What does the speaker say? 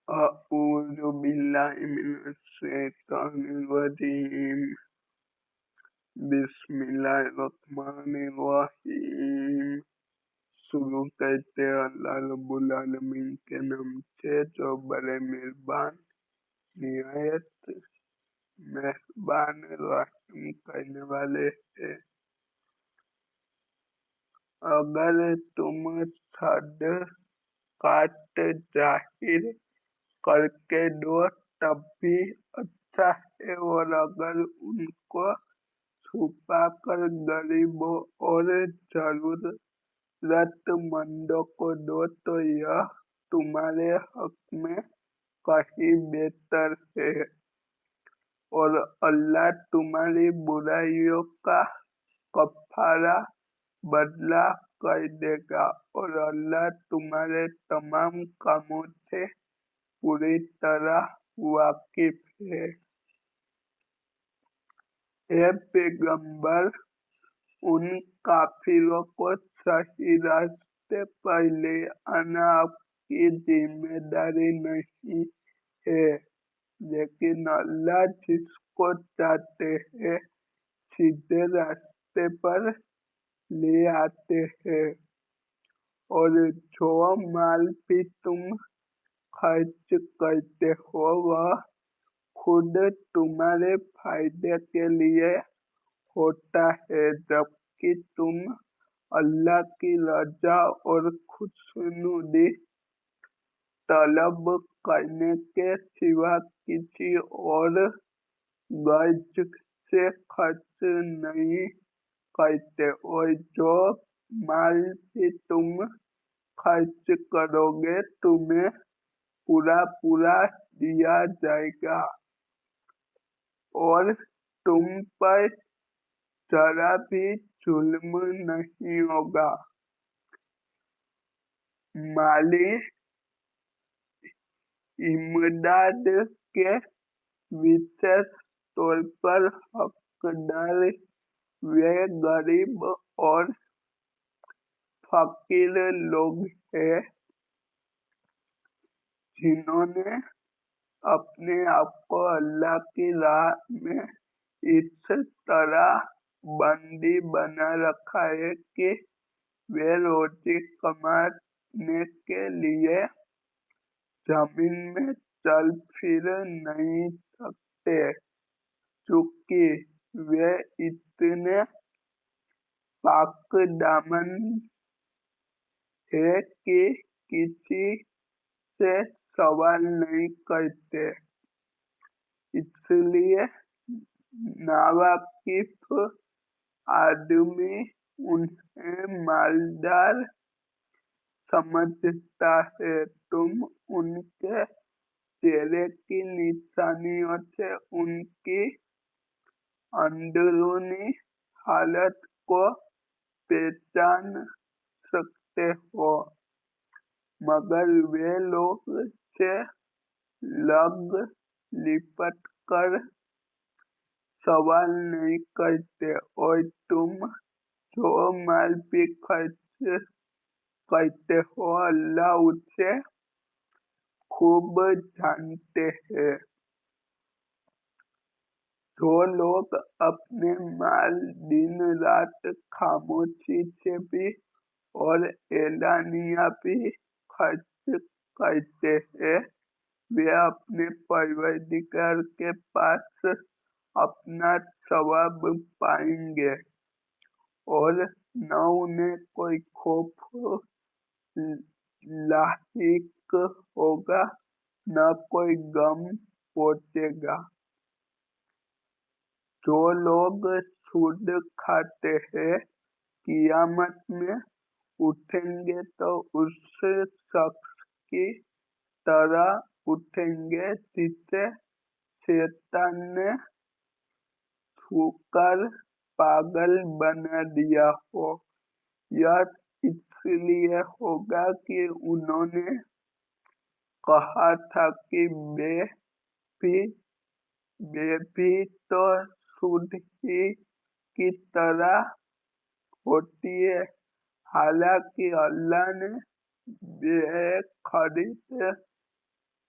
أعوذ بالله من الشيطان الرجيم بسم اللہ الرحمن الرحیم شروع کرتے ہیں اللہ رب العالمین کے نام سے جو بڑے مہربان نہایت مہربان رحم کرنے والے ہیں۔ اگر تم صدقات ظاہر کر کے دو تب بھی اچھا ہے، اور اگر ان کو چھپا کر غریبوں اور ضرورت مندوں کو دو تو یہ تمہارے حق میں کہیں بہتر ہے، اور اللہ تمہاری برائیوں کا کفارہ بدلہ کر دے گا، اور اللہ تمہارے تمام کاموں سے پوری طرح واقف ہے۔ اے پیغمبر، ان کافروں کو صحیح راستے پر لے آنا آپ کی ذمہ داری نہیں ہے، لیکن اللہ جس کو چاہتے ہیں سیدھے راستے پر لے آتے ہیں۔ اور جو مال بھی تم خرچ کرتے ہو وہ خود تمہارے فائدے کے لیے ہوتا ہے، جبکہ تم اللہ کی رضا اور خوشنودی طلب کرنے کے سوا کسی اور غرض سے خرچ نہیں کرتے، اور جو مال بھی تم خرچ کرو گے تمہیں پورا دیا جائے گا، اور تم پر ذرا بھی ظلم نہیں ہوگا۔ مالی امداد کے وشیش طور پر حقدار وہ غریب اور فقیر لوگ ہیں جنہوں نے اپنے آپ کو اللہ کی راہ میں اس طرح بندی بنا رکھا ہے کہ وہ روٹی کمانے کے لیے زمین میں چل پھر نہیں سکتے، چونکہ وہ اتنے پاک دامن ہیں کہ کسی سے سوال نہیں کرتے، اس لیے ناواقف آدمی انہیں مالدار سمجھتا ہے۔ تم ان کے چہرے کی نشانیوں سے ان کی اندرونی حالت کو پہچان سکتے ہو، مگر وہ لوگ سے لگ لپٹ کر سوال نہیں کرتے، اور تم جو مال بھی خرچ کرتے ہو اللہ اسے خوب جانتے ہیں۔ جو لوگ اپنے مال دن رات خاموشی سے بھی اور اعلانیہ بھی خرچ کرتے ہیں وہ اپنے پروردگار کے پاس اپنا ثواب پائیں گے، اور نہ انہیں کوئی خوف لاحق ہوگا نہ کوئی غم پہنچے گا۔ جو لوگ سود کھاتے ہیں قیامت میں اٹھیں گے تو اس شخص کی طرح اٹھیں گے جسے شیطان نے چھو کر پاگل بنا دیا ہو۔ یہ اس لیے ہوگا کہ انہوں نے کہا تھا کہ بے بھی تو سود ہی کی طرح ہوتی ہے، حالانکہ اللہ نے بے خرید